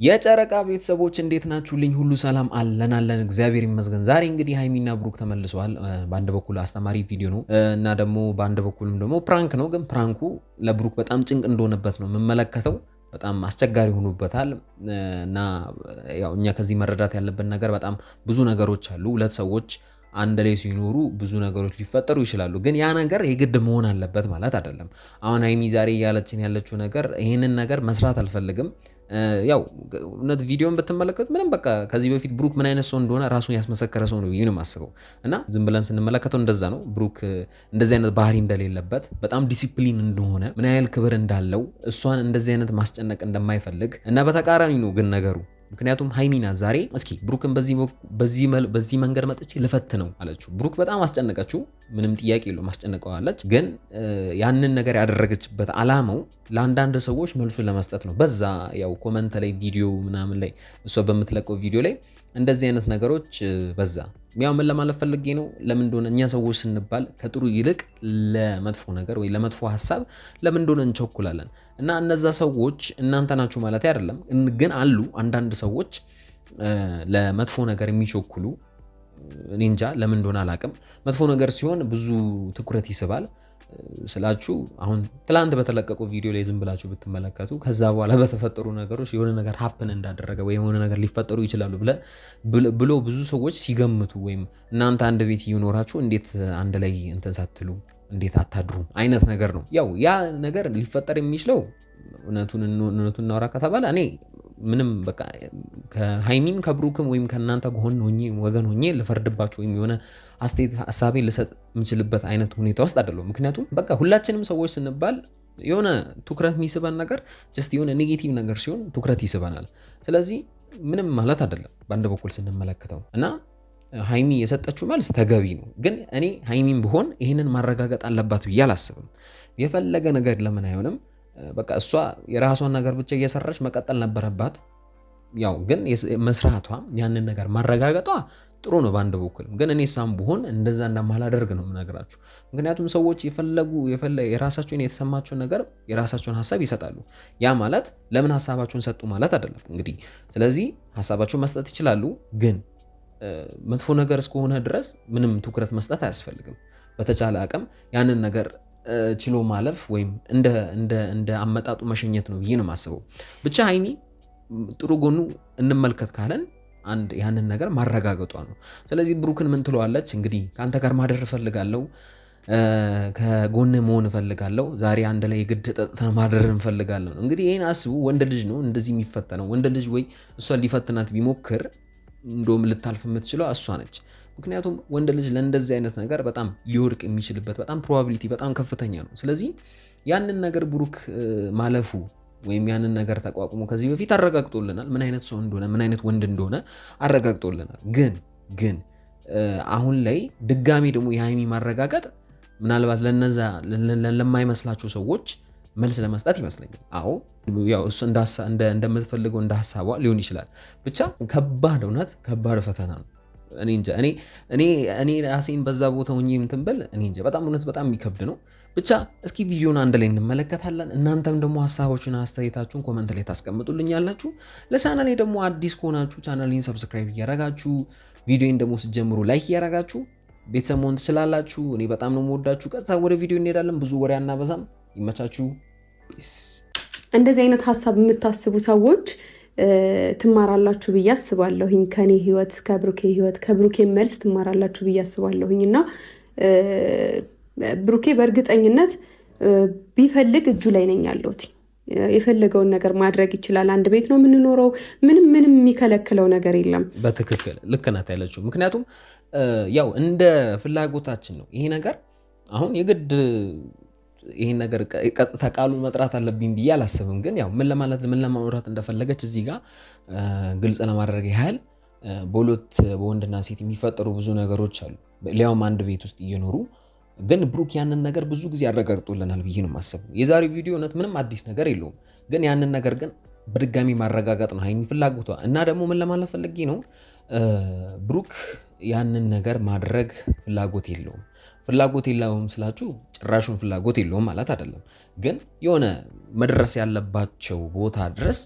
የጨረቃ ቤተሰቦች እንዴት ናችሁልኝ? ሁሉ ሰላም አለን እግዚአብሔር ይመስገን። ዛሬ እንግዲህ ሃይሚና ብሩክ ተመልሰዋል። በአንድ በኩል አስተማሪ ቪዲዮ ነው እና ደግሞ በአንድ በኩልም ደግሞ ፕራንክ ነው። ግን ፕራንኩ ለብሩክ በጣም ጭንቅ እንደሆነበት ነው የምመለከተው። በጣም አስቸጋሪ ሆኖበታል እና ያው እኛ ከዚህ መረዳት ያለብን ነገር በጣም ብዙ ነገሮች አሉ። ሁለት ሰዎች አንድ ላይ ሲኖሩ ብዙ ነገሮች ሊፈጠሩ ይችላሉ። ግን ያ ነገር የግድ መሆን አለበት ማለት አይደለም። አሁን ሃይሚ ዛሬ እያለችን ያለችው ነገር ይህንን ነገር መስራት አልፈልግም። ያው እውነት ቪዲዮን ብትመለከት ምንም በቃ ከዚህ በፊት ብሩክ ምን አይነት ሰው እንደሆነ ራሱን ያስመሰከረ ሰው ነው ይሄን የማስበው እና ዝም ብለን ስንመለከተው እንደዛ ነው። ብሩክ እንደዚህ አይነት ባህሪ እንደሌለበት በጣም ዲሲፕሊን እንደሆነ ምን ያህል ክብር እንዳለው እሷን እንደዚህ አይነት ማስጨነቅ እንደማይፈልግ እና በተቃራኒ ነው ግን ነገሩ ምክንያቱም ሃይሚና ዛሬ እስኪ ብሩክን በዚህ መንገድ መጥቼ ልፈት ነው አለችው። ብሩክ በጣም አስጨነቀችው፣ ምንም ጥያቄ የለውም አስጨነቀዋለች። ግን ያንን ነገር ያደረገችበት አላማው ለአንዳንድ ሰዎች መልሱን ለመስጠት ነው። በዛ ያው ኮመንት ላይ ቪዲዮ ምናምን ላይ እሷ በምትለቀው ቪዲዮ ላይ እንደዚህ አይነት ነገሮች በዛ ያው ምን ለማለት ፈልጌ ነው፣ ለምን እንደሆነ እኛ ሰዎች ስንባል ከጥሩ ይልቅ ለመጥፎ ነገር ወይ ለመጥፎ ሐሳብ ለምን እንደሆነ እንቸኩላለን። እና እነዛ ሰዎች እናንተ ናችሁ ማለት አይደለም፣ ግን አሉ አንዳንድ ሰዎች ለመጥፎ ነገር የሚቸኩሉ። እኔ እንጃ ለምን እንደሆነ አላቅም። መጥፎ ነገር ሲሆን ብዙ ትኩረት ይስባል ስላችሁ አሁን ትላንት በተለቀቀው ቪዲዮ ላይ ዝም ብላችሁ ብትመለከቱ ከዛ በኋላ በተፈጠሩ ነገሮች የሆነ ነገር ሀፕን እንዳደረገ ወይ የሆነ ነገር ሊፈጠሩ ይችላሉ ብሎ ብዙ ሰዎች ሲገምቱ ወይም እናንተ አንድ ቤት እየኖራችሁ እንዴት አንድ ላይ እንትን ሳትሉ እንዴት አታድሩም አይነት ነገር ነው። ያው ያ ነገር ሊፈጠር የሚችለው እውነቱን እናወራ ከተባለ እኔ ምንም በቃ ከሃይሚም ከብሩክም ወይም ከእናንተ ወገን ሆኜ ልፈርድባችሁ ወይም የሆነ አስተያየት ሀሳቤን ልሰጥ የምችልበት አይነት ሁኔታ ውስጥ አይደለሁም። ምክንያቱም በቃ ሁላችንም ሰዎች ስንባል የሆነ ትኩረት የሚስበን ነገር ጀስት የሆነ ኔጌቲቭ ነገር ሲሆን ትኩረት ይስበናል። ስለዚህ ምንም ማለት አይደለም በአንድ በኩል ስንመለከተው እና ሃይሚ የሰጠችው መልስ ተገቢ ነው። ግን እኔ ሃይሚም ብሆን ይህንን ማረጋገጥ አለባት ብዬ አላስብም። የፈለገ ነገር ለምን አይሆንም? በቃ እሷ የራሷን ነገር ብቻ እየሰራች መቀጠል ነበረባት። ያው ግን መስራቷ ያንን ነገር ማረጋገጧ ጥሩ ነው በአንድ በኩል። ግን እኔ ሳም ብሆን እንደዛ እንደማላደርግ ነው የምነግራችሁ። ምክንያቱም ሰዎች የራሳቸውን የተሰማቸውን ነገር የራሳቸውን ሀሳብ ይሰጣሉ። ያ ማለት ለምን ሀሳባቸውን ሰጡ ማለት አይደለም እንግዲህ። ስለዚህ ሀሳባቸውን መስጠት ይችላሉ። ግን መጥፎ ነገር እስከሆነ ድረስ ምንም ትኩረት መስጠት አያስፈልግም። በተቻለ አቅም ያንን ነገር ችሎ ማለፍ ወይም እንደ አመጣጡ መሸኘት ነው ብዬ ነው የማስበው። ብቻ ሃይሚ ጥሩ ጎኑ እንመልከት ካለን አንድ ያንን ነገር ማረጋገጧ ነው። ስለዚህ ብሩክን ምን ትለዋለች እንግዲህ ከአንተ ጋር ማደር እፈልጋለሁ፣ ከጎን መሆን እፈልጋለሁ፣ ዛሬ አንድ ላይ የግድ ጠጥተን ማደር እንፈልጋለሁ ነው እንግዲህ። ይህን አስቡ። ወንድ ልጅ ነው እንደዚህ የሚፈተነው። ወንድ ልጅ ወይ እሷ ሊፈትናት ቢሞክር እንደውም ልታልፍ የምትችለው እሷ ነች። ምክንያቱም ወንድ ልጅ ለእንደዚህ አይነት ነገር በጣም ሊወድቅ የሚችልበት በጣም ፕሮባቢሊቲ በጣም ከፍተኛ ነው። ስለዚህ ያንን ነገር ብሩክ ማለፉ ወይም ያንን ነገር ተቋቁሞ ከዚህ በፊት አረጋግጦልናል ምን አይነት ሰው እንደሆነ ምን አይነት ወንድ እንደሆነ አረጋግጦልናል። ግን አሁን ላይ ድጋሚ ደግሞ የሃይሚ ማረጋገጥ ምናልባት ለነዛ ለማይመስላቸው ሰዎች መልስ ለመስጠት ይመስለኛል። አዎ ያው እሱ እንደምትፈልገው እንደ ሐሳቧ ሊሆን ይችላል። ብቻ ከባድ እውነት ከባድ ፈተና ነው። እኔ እንጃ እኔ ራሴን በዛ ቦታ ሆኜ እንትን ብል እኔ እንጃ በጣም እውነት በጣም የሚከብድ ነው። ብቻ እስኪ ቪዲዮን አንድ ላይ እንመለከታለን። እናንተም ደግሞ ሐሳቦችና አስተያየታችሁን ኮመንት ላይ ታስቀምጡልኛላችሁ። ለቻናሌ ደግሞ አዲስ ከሆናችሁ ቻናሌን ሰብስክራይብ እያረጋችሁ ቪዲዮን ደግሞ ስትጀምሩ ላይክ እያረጋችሁ ቤተሰብ መሆን ትችላላችሁ። እኔ በጣም ነው የምወዳችሁ። ቀጥታ ወደ ቪዲዮ እንሄዳለን። ብዙ ወሬ አናበዛም። ይመቻችሁ። እንደዚህ አይነት ሐሳብ የምታስቡ ሰዎች ትማራላችሁ ብዬ አስባለሁኝ። ከኔ ህይወት ከብሩኬ መልስ ትማራላችሁ ብዬ አስባለሁኝ። እና ብሩኬ በእርግጠኝነት ቢፈልግ እጁ ላይ ነኝ ያለሁት። የፈለገውን ነገር ማድረግ ይችላል። አንድ ቤት ነው የምንኖረው። ምንም የሚከለክለው ነገር የለም። በትክክል ልክ ናት ያለችው። ምክንያቱም ያው እንደ ፍላጎታችን ነው ይሄ ነገር። አሁን የግድ ይሄን ነገር ቀጥታ ቃሉን መጥራት አለብኝ ብዬ አላስብም። ግን ያው ምን ለማውራት እንደፈለገች እዚህ ጋር ግልጽ ለማድረግ ያህል በወንድና ሴት የሚፈጠሩ ብዙ ነገሮች አሉ፣ ሊያውም አንድ ቤት ውስጥ እየኖሩ። ግን ብሩክ ያንን ነገር ብዙ ጊዜ ያረጋግጦልናል ብዬ ነው የማስበው። የዛሬው ቪዲዮ እውነት ምንም አዲስ ነገር የለውም። ግን ያንን ነገር ግን በድጋሚ ማረጋገጥ ነው ሃይሚ ፍላጎቷ። እና ደግሞ ምን ለማለት ፈልጌ ነው ብሩክ ያንን ነገር ማድረግ ፍላጎት የለውም ስላችሁ ጭራሹን ፍላጎት የለውም ማለት አይደለም። ግን የሆነ መድረስ ያለባቸው ቦታ ድረስ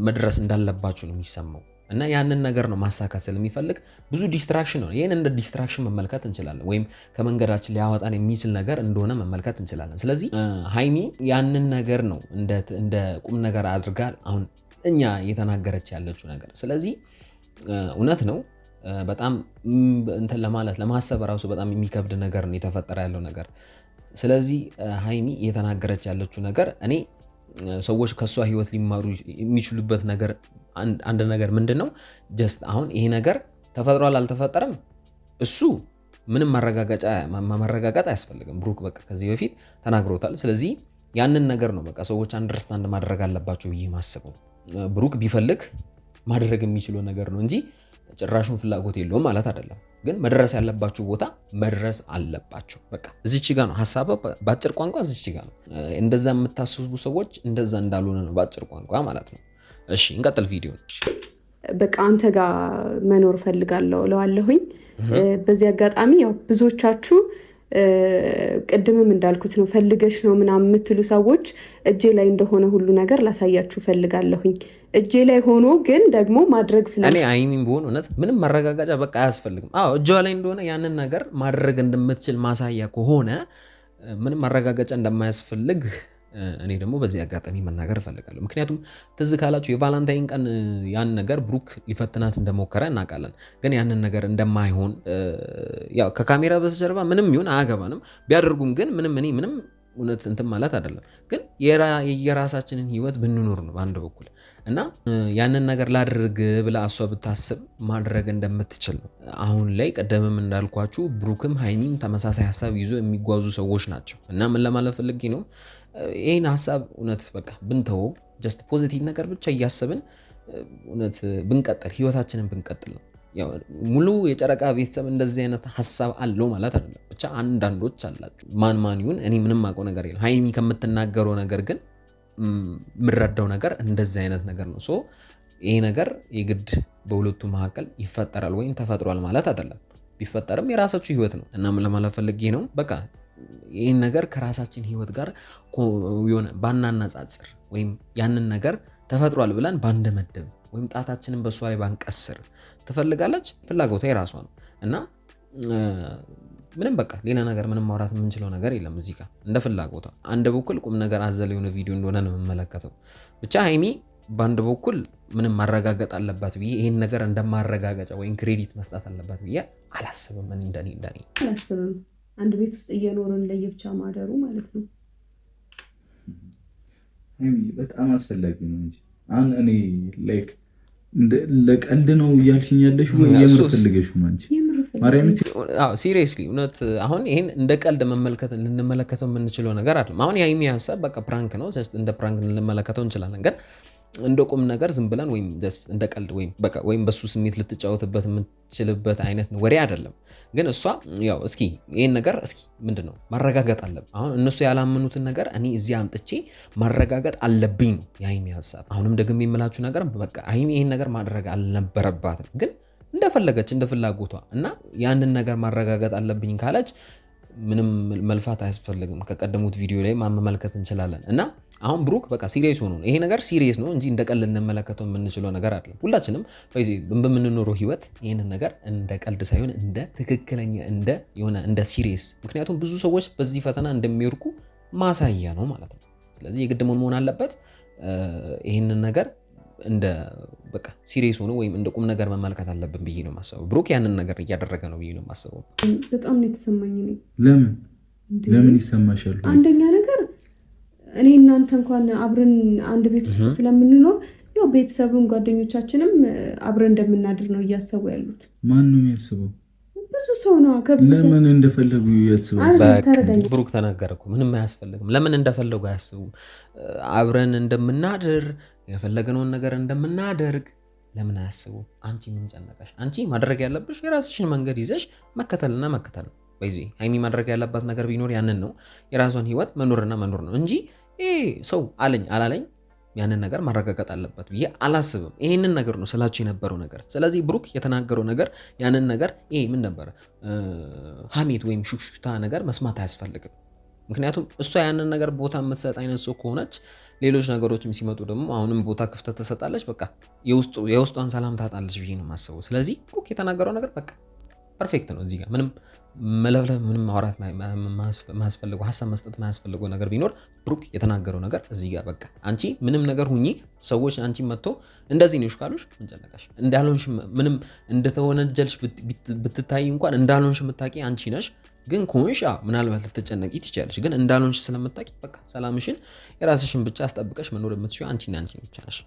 መድረስ እንዳለባችሁ ነው የሚሰማው እና ያንን ነገር ነው ማሳካት ስለሚፈልግ ብዙ ዲስትራክሽን ነው። ይህን እንደ ዲስትራክሽን መመልከት እንችላለን፣ ወይም ከመንገዳችን ሊያወጣን የሚችል ነገር እንደሆነ መመልከት እንችላለን። ስለዚህ ሃይሚ ያንን ነገር ነው እንደ ቁም ነገር አድርጋ አሁን እኛ እየተናገረች ያለችው ነገር። ስለዚህ እውነት ነው በጣም እንትን ለማሰብ ራሱ በጣም የሚከብድ ነገር ነው የተፈጠረ ያለው ነገር። ስለዚህ ሃይሚ እየተናገረች ያለችው ነገር እኔ ሰዎች ከሷ ህይወት ሊማሩ የሚችሉበት ነገር አንድ ነገር ምንድን ነው ጀስት አሁን ይሄ ነገር ተፈጥሯል አልተፈጠረም እሱ ምንም ማረጋጋት አያስፈልግም። ብሩክ በቃ ከዚህ በፊት ተናግሮታል። ስለዚህ ያንን ነገር ነው በቃ ሰዎች አንደርስታንድ ማድረግ አለባቸው ብዬ ማስበው። ብሩክ ቢፈልግ ማድረግ የሚችለው ነገር ነው እንጂ ጭራሹን ፍላጎት የለውም ማለት አይደለም። ግን መድረስ ያለባችሁ ቦታ መድረስ አለባቸው። በቃ እዚች ጋ ነው ሐሳብ በአጭር ቋንቋ እዚች ጋ ነው። እንደዛ የምታስቡ ሰዎች እንደዛ እንዳልሆነ ነው በአጭር ቋንቋ ማለት ነው። እሺ እንቀጥል ቪዲዮ። በቃ አንተ ጋር መኖር ፈልጋለሁ እለዋለሁኝ። በዚህ አጋጣሚ ያው ብዙዎቻችሁ ቅድምም እንዳልኩት ነው ፈልገሽ ነው ምናምን የምትሉ ሰዎች እጄ ላይ እንደሆነ ሁሉ ነገር ላሳያችሁ ፈልጋለሁኝ። እጄ ላይ ሆኖ ግን ደግሞ ማድረግ እኔ ሃይሚም ብሆን እውነት ምንም ማረጋጋጫ በቃ አያስፈልግም። እጇ ላይ እንደሆነ ያንን ነገር ማድረግ እንደምትችል ማሳያ ከሆነ ምንም ማረጋጋጫ እንደማያስፈልግ እኔ ደግሞ በዚህ አጋጣሚ መናገር እፈልጋለሁ። ምክንያቱም ትዝ ካላችሁ የቫላንታይን ቀን ያን ነገር ብሩክ ሊፈትናት እንደሞከረ እናውቃለን። ግን ያንን ነገር እንደማይሆን ያው ከካሜራ በስተጀርባ ምንም ይሁን አያገባንም ቢያደርጉም ግን ምንም እውነት እንትን ማለት አይደለም። ግን የራሳችንን ህይወት ብንኖር ነው በአንድ በኩል እና ያንን ነገር ላድርግ ብላ እሷ ብታስብ ማድረግ እንደምትችል ነው። አሁን ላይ ቀደምም እንዳልኳችሁ ብሩክም ሃይሚም ተመሳሳይ ሀሳብ ይዞ የሚጓዙ ሰዎች ናቸው እና ምን ለማለት ፈልጌ ነው ይህን ሀሳብ እውነት በቃ ብንተወው ጀስት ፖዚቲቭ ነገር ብቻ እያሰብን እውነት ብንቀጥል ህይወታችንን ብንቀጥል ነው። ያው ሙሉ የጨረቃ ቤተሰብ እንደዚህ አይነት ሀሳብ አለው ማለት አይደለም። ብቻ አንዳንዶች አላችሁ ማን ይሁን እኔ ምንም አውቀው ነገር የለም። ሃይሚ ከምትናገረው ነገር ግን የምረዳው ነገር እንደዚህ አይነት ነገር ነው። ሶ ይሄ ነገር የግድ በሁለቱ መካከል ይፈጠራል ወይም ተፈጥሯል ማለት አይደለም። ቢፈጠርም የራሳችሁ ህይወት ነው እና ምን ለማለት ፈልጌ ነው በቃ ይህን ነገር ከራሳችን ህይወት ጋር የሆነ ባናነጻጽር ወይም ያንን ነገር ተፈጥሯል ብለን ባንደመደብ ወይም ጣታችንን በእሷ ላይ ባንቀስር ትፈልጋለች፣ ፍላጎቷ የራሷ ነው እና ምንም በቃ ሌላ ነገር ምንም ማውራት የምንችለው ነገር የለም። እዚህ ጋር እንደ ፍላጎቷ አንድ በኩል ቁም ነገር አዘል የሆነ ቪዲዮ እንደሆነ ነው የምመለከተው። ብቻ ሃይሚ በአንድ በኩል ምንም ማረጋገጥ አለባት ብዬ ይህን ነገር እንደማረጋገጫ ወይም ክሬዲት መስጠት አለባት ብዬ አላስብም። እንደኔ አላስብም። አንድ ቤት ውስጥ እየኖርን ለየብቻ ማደሩ ማለት ነው በጣም አስፈላጊ ነው እንጂ አሁን እኔ ላይክ ለቀልድ ነው እያልሽኝ ያለሽ ወይ የምር ፈልገሽ ነው አንቺ? ሲሪየስሊ እውነት አሁን ይሄን እንደ ቀልድ ልንመለከተው የምንችለው ነገር አይደለም። አሁን የሃይሚ ሀሳብ በቃ ፕራንክ ነው፣ እንደ ፕራንክ ልንመለከተው እንችላለን። ግን እንደ ቁም ነገር ዝም ብለን ወይም እንደ ቀልድ ወይም በሱ ስሜት ልትጫወትበት የምትችልበት አይነት ወሬ አይደለም። ግን እሷ ያው እስኪ ይሄን ነገር እስኪ ምንድነው ማረጋገጥ አለብን። አሁን እነሱ ያላመኑትን ነገር እኔ እዚህ አምጥቼ ማረጋገጥ አለብኝ ነው የሃይሚ ሀሳብ። አሁንም ደግሞ የምላችሁ ነገር በቃ ሃይሚ ይሄን ነገር ማድረግ አልነበረባትም፣ ግን እንደፈለገች እንደ ፍላጎቷ እና ያንን ነገር ማረጋገጥ አለብኝ ካለች ምንም መልፋት አያስፈልግም። ከቀደሙት ቪዲዮ ላይ መመልከት እንችላለን። እና አሁን ብሩክ በቃ ሲሪየስ ሆኖ ነው ይሄ ነገር ሲሪየስ ነው እንጂ እንደ ቀልድ እንመለከተው የምንችለው ነገር አይደለም። ሁላችንም በምንኖረው ህይወት ይህንን ነገር እንደ ቀልድ ሳይሆን እንደ ትክክለኛ እንደ ሲሪየስ፣ ምክንያቱም ብዙ ሰዎች በዚህ ፈተና እንደሚወርቁ ማሳያ ነው ማለት ነው። ስለዚህ የግድ መሆን አለበት ይህንን ነገር እንደ በቃ ሲሪየስ ሆኖ ወይም እንደ ቁም ነገር መመልከት አለብን ብዬ ነው የማስበው። ብሩክ ያንን ነገር እያደረገ ነው ብዬ ነው የማስበው። በጣም ነው የተሰማኝ። ለምን ይሰማሻል? አንደኛ ነገር እኔ እናንተ እንኳን አብረን አንድ ቤት ውስጥ ስለምንኖር ያው ቤተሰብም ጓደኞቻችንም አብረን እንደምናድር ነው እያሰቡ ያሉት። ማን ነው የሚያስበው? ብዙ ሰው ነው። ለምን እንደፈለጉ ያስባሉ። ብሩክ ተናገረ እኮ ምንም አያስፈልግም። ለምን እንደፈለጉ አያስቡም። አብረን እንደምናድር የፈለገነውን ነገር እንደምናደርግ ለምን አያስቡም? አንቺ ምን ጨነቀሽ? አንቺ ማድረግ ያለብሽ የራስሽን መንገድ ይዘሽ መከተልና መከተል ነው። በዚህ ሃይሚ ማድረግ ያለባት ነገር ቢኖር ያንን ነው። የራሷን ህይወት መኖርና መኖር ነው እንጂ ሰው አለኝ አላለኝ ያንን ነገር ማረጋገጥ አለበት ብዬ አላስብም። ይሄንን ነገር ነው ስላችሁ የነበረው ነገር። ስለዚህ ብሩክ የተናገረው ነገር ያንን ነገር ምን ነበር ሀሜት ወይም ሹክሹክታ ነገር መስማት አያስፈልግም። ምክንያቱም እሷ ያንን ነገር ቦታ የምትሰጥ አይነት ሰው ከሆነች ሌሎች ነገሮችም ሲመጡ ደግሞ አሁንም ቦታ ክፍተት ትሰጣለች። በቃ የውስጧን ሰላም ታጣለች ብዬ ነው የማስበው። ስለዚህ ብሩክ የተናገረው ነገር በቃ ፐርፌክት ነው። እዚህ ጋር ምንም መለፍለፍ ምንም ማውራት ማያስፈልገው ሀሳብ መስጠት ማያስፈልገው ነገር ቢኖር ብሩክ የተናገረው ነገር እዚህ ጋር በቃ አንቺ ምንም ነገር ሁኚ፣ ሰዎች አንቺ መጥቶ እንደዚህ ነሽ ካሉሽ ምን ጨነቀሽ? እንዳልሆንሽ ምንም እንደተወነጀልሽ ብትታይ እንኳን እንዳልሆንሽ የምታውቂ አንቺ ነሽ። ግን ከሆንሽ ምናልባት ልትጨነቂ ትችያለሽ። ግን እንዳልሆንሽ ስለምታውቂ በቃ ሰላምሽን የራስሽን ብቻ አስጠብቀሽ መኖር የምትችይው አንቺና አንቺ ብቻ ነሽ።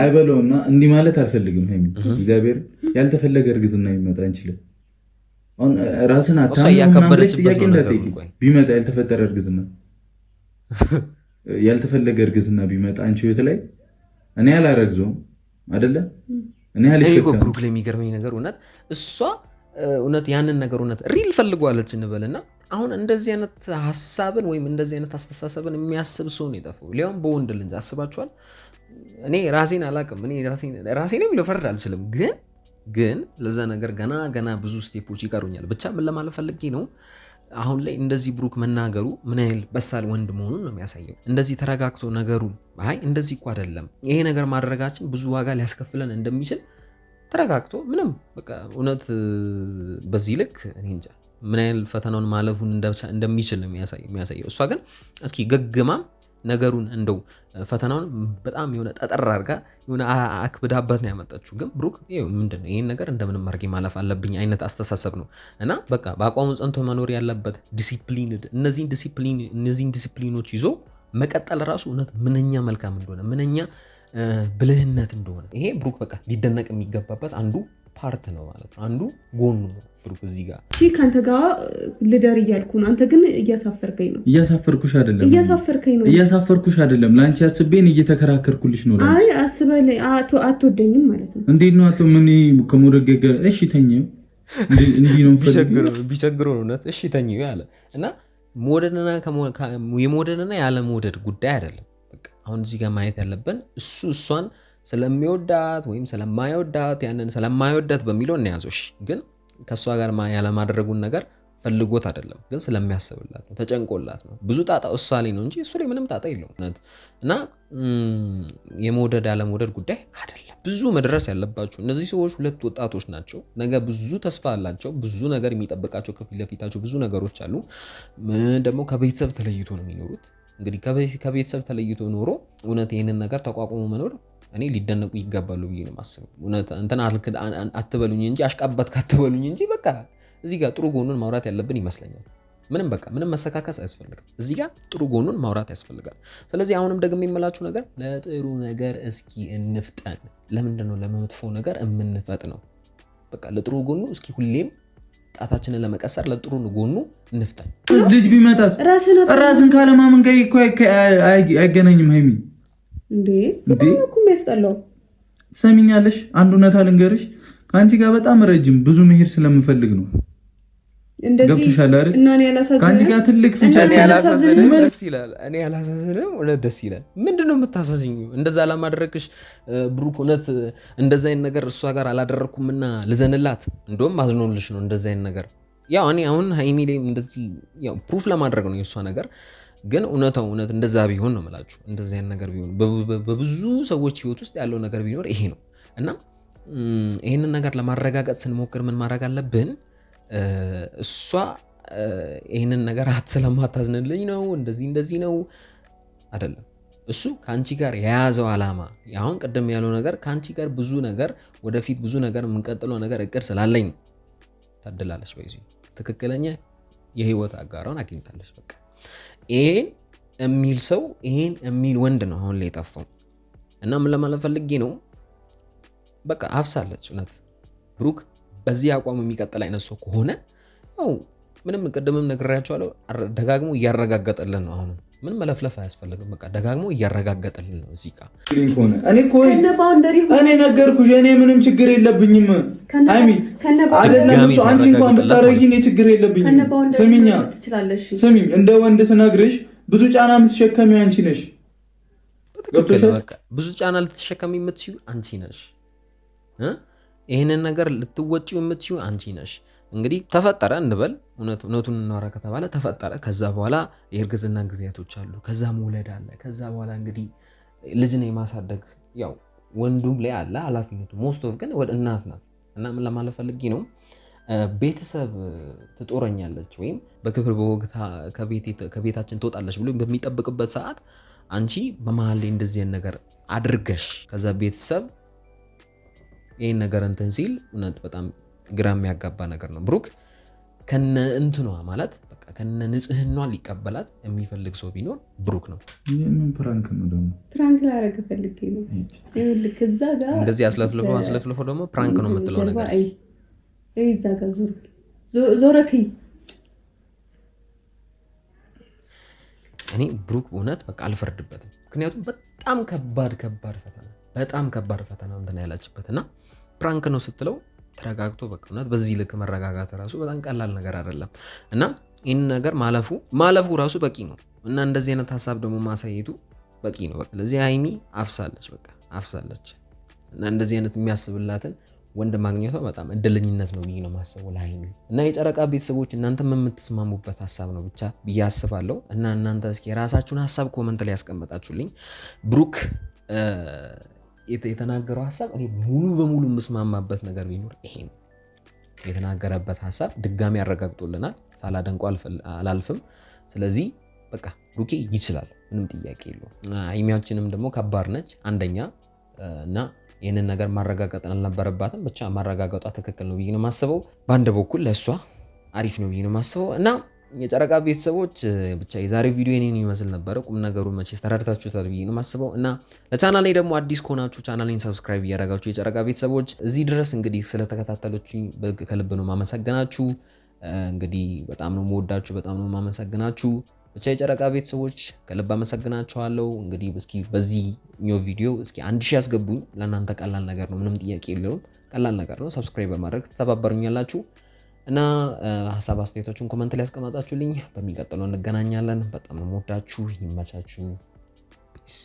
አይበለውና እንዲህ ማለት አልፈልግም። ሀይሚ እግዚአብሔር ያልተፈለገ እርግዝና ይመጣ አንችልም። አሁን ራስን ያከበረችበት ቢመጣ ያልተፈጠረ እርግዝና ያልተፈለገ እርግዝና ቢመጣ አንቺ ህይወት ላይ እኔ አላረግዘውም አይደለ? እኔ አልሽከም። ብሩክ ላይ የሚገርመኝ ነገር እውነት እሷ እውነት ያንን ነገር እውነት ሪል ፈልጓለች እንበልና አሁን እንደዚህ አይነት ሐሳብን ወይም እንደዚህ አይነት አስተሳሰብን የሚያስብ ሰው ነው የጠፋው። ሊያውም በወንድ ልጅ አስባችኋል። እኔ ራሴን አላቅም። እኔ ራሴንም ልፈርድ አልችልም። ግን ለዛ ነገር ገና ብዙ ስቴፖች ይቀሩኛል። ብቻ ምን ለማለት ፈልጌ ነው አሁን ላይ እንደዚህ ብሩክ መናገሩ ምን ያህል በሳል ወንድ መሆኑን ነው የሚያሳየው። እንደዚህ ተረጋግቶ ነገሩን አይ እንደዚህ እኮ አይደለም ይሄ ነገር ማድረጋችን ብዙ ዋጋ ሊያስከፍለን እንደሚችል ተረጋግቶ ምንም በቃ እውነት በዚህ ልክ እኔ እንጃ ምን ያህል ፈተናውን ማለፉን እንደሚችል ነው የሚያሳየው። እሷ ግን እስኪ ገግማም ነገሩን እንደው ፈተናውን በጣም የሆነ ጠጠር አድርጋ የሆነ አክብዳበት ነው ያመጣችው። ግን ብሩክ ምንድነው ይሄን ነገር እንደምንም አድርጌ ማለፍ አለብኝ አይነት አስተሳሰብ ነው እና በቃ በአቋሙ ጸንቶ መኖር ያለበት ዲሲፕሊን፣ እነዚህን ዲሲፕሊኖች ይዞ መቀጠል ራሱ እውነት ምንኛ መልካም እንደሆነ ምንኛ ብልህነት እንደሆነ ይሄ ብሩክ በቃ ሊደነቅ የሚገባበት አንዱ ፓርት ነው ማለት ነው። አንዱ ጎኑ ነው ብሩክ እዚህ ጋር ካንተ ጋር ልደር እያልኩ ነው። አንተ ግን እያሳፈርከኝ ነው። እያሳፈርኩሽ አይደለም። ላንቺ አስቤን እየተከራከርኩልሽ ነው። አይ አስበኝ አትወደኝም ማለት ነው። እንዴት ነው አቶ ምን ከሞደገገ እሺ ተኝው እንዴ ነው ቢቸግረው እውነት እሺ ተኝው ያለ እና የመውደድና ያለ መውደድ ጉዳይ አይደለም። በቃ አሁን እዚህ ጋር ማየት ያለብን እሷን ስለሚወዳት ወይም ስለማይወዳት ያንን ስለማይወዳት በሚለው እናያዞሽ ግን ከሷ ጋር ያለማድረጉን ነገር ፈልጎት አይደለም፣ ግን ስለሚያስብላት ነው፣ ተጨንቆላት ነው። ብዙ ጣጣ እሷ ላይ ነው እንጂ እሱ ላይ ምንም ጣጣ የለውም። እና የመውደድ ያለመውደድ ጉዳይ አይደለም። ብዙ መድረስ ያለባቸው እነዚህ ሰዎች ሁለት ወጣቶች ናቸው። ነገ ብዙ ተስፋ አላቸው። ብዙ ነገር የሚጠብቃቸው ከፊት ለፊታቸው ብዙ ነገሮች አሉ። ደግሞ ከቤተሰብ ተለይቶ ነው የሚኖሩት። እንግዲህ ከቤተሰብ ተለይቶ ኖሮ እውነት ይህንን ነገር ተቋቁሞ መኖር እኔ ሊደነቁ ይገባሉ ብዬ ነው የማስበው። እውነት እንትን አትበሉኝ እንጂ አሽቃባት ካትበሉኝ እንጂ በቃ እዚህ ጋር ጥሩ ጎኑን ማውራት ያለብን ይመስለኛል። ምንም መሰካከስ አያስፈልግም። እዚህ ጋር ጥሩ ጎኑን ማውራት ያስፈልጋል። ስለዚህ አሁንም ደግሞ የምላችሁ ነገር ለጥሩ ነገር እስኪ እንፍጠን። ለምንድን ነው ለመጥፎ ነገር የምንፈጥነው? በቃ ለጥሩ ጎኑ እስኪ ሁሌም ጣታችንን ለመቀሰር ለጥሩ ጎኑ እንፍጠን። ልጅ ቢመጣስ ራስን ካለማመን ጋር እኮ አይገናኝም ሀይሚ እንዴ በጣም እኮ የሚያስጠላው። ሰሚኛለሽ? አንድ እውነታ ልንገርሽ፣ ከአንቺ ጋር በጣም ረጅም ብዙ መሄድ ስለምፈልግ ነው። ገብቶሻል አይደል? ከአንቺ ጋር ትልቅ ፍንጭ እኔ ያላሳዝንም ደስ ይላል። እውነት ደስ ይላል። ምንድነው የምታሳዝኙ? እንደዛ ለማድረግሽ ብሩክ እውነት እንደዛ አይነት ነገር እሷ ጋር አላደረኩምና ልዘንላት። እንደውም አዝኖልሽ ነው እንደዛ አይነት ነገር። ያው እኔ አሁን ሃይሚ ላይ እንደዚህ ያው ፕሩፍ ለማድረግ ነው የእሷ ነገር ግን እውነታው እውነት እንደዛ ቢሆን ነው የምላችሁ። እንደዚህ አይነት ነገር ቢሆን በብዙ ሰዎች ህይወት ውስጥ ያለው ነገር ቢኖር ይሄ ነው እና ይህንን ነገር ለማረጋገጥ ስንሞክር ምን ማድረግ አለብን? እሷ ይህንን ነገር ስለማታዝንልኝ ነው እንደዚህ ነው አይደለም። እሱ ከአንቺ ጋር የያዘው ዓላማ አሁን ቅድም ያለው ነገር ከአንቺ ጋር ብዙ ነገር ወደፊት ብዙ ነገር የምንቀጥለው ነገር እቅድ ስላለኝ ነው። ታድላለች። በዚህ ትክክለኛ የህይወት አጋራውን አግኝታለች። በቃ ይሄን የሚል ሰው ይሄን የሚል ወንድ ነው አሁን ላይ የጠፋው እና ምን ለማለት ፈልጌ ነው በቃ አፍሳለች። እውነት ብሩክ በዚህ አቋም የሚቀጥል አይነት ሰው ከሆነ ያው ምንም ቅድምም ነግሬያቸዋለሁ፣ ደጋግሞ እያረጋገጠልን ነው። አሁንም ምን መለፍለፍ አያስፈልግም። በቃ ደጋግሞ እያረጋገጠልን ነው። እዚህ ጋር እኔ ነገርኩሽ፣ እኔ ምንም ችግር የለብኝም። አይሚ አይደለም አንቺ እንኳን ብታረጊ እኔ ችግር የለብኝም። ስሚኝ፣ እንደ ወንድ ስነግርሽ ብዙ ጫና የምትሸከሚው አንቺ ነሽ። በቃ ብዙ ጫና ልትሸከሚ የምትችይው አንቺ ነሽ። ይህንን ነገር ልትወጪው የምትችይው አንቺ ነሽ። እንግዲህ ተፈጠረ እንበል እውነቱን እናወራ ከተባለ ተፈጠረ። ከዛ በኋላ የእርግዝና ጊዜያቶች አሉ። ከዛ መውለድ አለ። ከዛ በኋላ እንግዲህ ልጅን የማሳደግ ያው ወንዱም ላይ አለ ኃላፊነቱ። ሞስት ኦፍ ግን ወደ እናት ናት እና ምን ለማለት ፈልጌ ነው ቤተሰብ ትጦረኛለች ወይም በክብር በወግታ ከቤታችን ትወጣለች ብሎ በሚጠብቅበት ሰዓት አንቺ በመሀል ላይ እንደዚህ ነገር አድርገሽ ከዛ ቤተሰብ ይህን ነገር እንትን ሲል እውነት በጣም ግራ የሚያጋባ ነገር ነው። ብሩክ ከነ እንትኗ ማለት በቃ ከነ ንጽህኗ ሊቀበላት የሚፈልግ ሰው ቢኖር ብሩክ ነው። ምን ፕራንክ ነው ደግሞ? ፕራንክ ላደርግ ፈልጌ ነው። ይኸውልህ እዛ ጋር እንደዚህ አስለፍልፎ ደግሞ ፕራንክ ነው የምትለው ነገር እዛ ጋር ዞረክኝ። እኔ ብሩክ እውነት በቃ አልፈርድበትም። ምክንያቱም በጣም ከባድ ፈተና እንትን ያላችበት እና ፕራንክ ነው ስትለው ተረጋግቶ በቃ እውነት በዚህ ልክ መረጋጋት ራሱ በጣም ቀላል ነገር አይደለም እና ይህን ነገር ማለፉ ራሱ በቂ ነው እና እንደዚህ አይነት ሀሳብ ደግሞ ማሳየቱ በቂ ነው። በቃ ለዚህ ሀይሚ አፍሳለች እና እንደዚህ አይነት የሚያስብላትን ወንድ ማግኘቷ በጣም እድለኝነት ነው ብዬ ነው የማስበው ለሀይሚ እና የጨረቃ ቤተሰቦች እናንተም የምትስማሙበት ሀሳብ ነው ብቻ ብዬ አስባለሁ እና እናንተ እስኪ የራሳችሁን ሀሳብ ኮመንት ላይ ያስቀመጣችሁልኝ። ብሩክ የተናገረው ሀሳብ እኔ ሙሉ በሙሉ የምስማማበት ነገር ቢኖር ይሄ ነው። የተናገረበት ሀሳብ ድጋሚ ያረጋግጦልናል። ሳላደንቆ አላልፍም። ስለዚህ በቃ ብሩኬ ይችላል፣ ምንም ጥያቄ የለውም። ሀይሚያችንም ደግሞ ከባድ ነች አንደኛ እና ይህንን ነገር ማረጋገጥ አልነበረባትም። ብቻ ማረጋገጧ ትክክል ነው ብዬ ነው የማስበው። በአንድ በኩል ለእሷ አሪፍ ነው ብዬ ነው የማስበው እና የጨረቃ ቤተሰቦች ብቻ የዛሬ ቪዲዮ የኔን ይመስል ነበረ። ቁም ነገሩ መቼስ ተረድታችሁታል ብዬ ነው የማስበው እና ለቻናሌ ደግሞ አዲስ ከሆናችሁ ቻናሌን ሰብስክራይብ እያደረጋችሁ የጨረቃ ቤተሰቦች እዚህ ድረስ እንግዲህ ስለተከታተላችሁኝ ከልብ ነው ማመሰግናችሁ። እንግዲህ በጣም ነው የምወዳችሁ፣ በጣም ነው ማመሰግናችሁ። ብቻ የጨረቃ ቤተሰቦች ከልብ አመሰግናችኋለሁ። እንግዲህ እስኪ በዚህኛው ቪዲዮ እስኪ 1000 ያስገቡኝ። ለእናንተ ቀላል ነገር ነው፣ ምንም ጥያቄ የለውም። ቀላል ነገር ነው። ሰብስክራይብ በማድረግ ተተባበሩኛላችሁ እና ሀሳብ አስተያየቶችን ኮመንት ላይ ያስቀመጣችሁልኝ። በሚቀጥለው እንገናኛለን። በጣም ነው የምወዳችሁ። ይመቻችሁ። ፒስ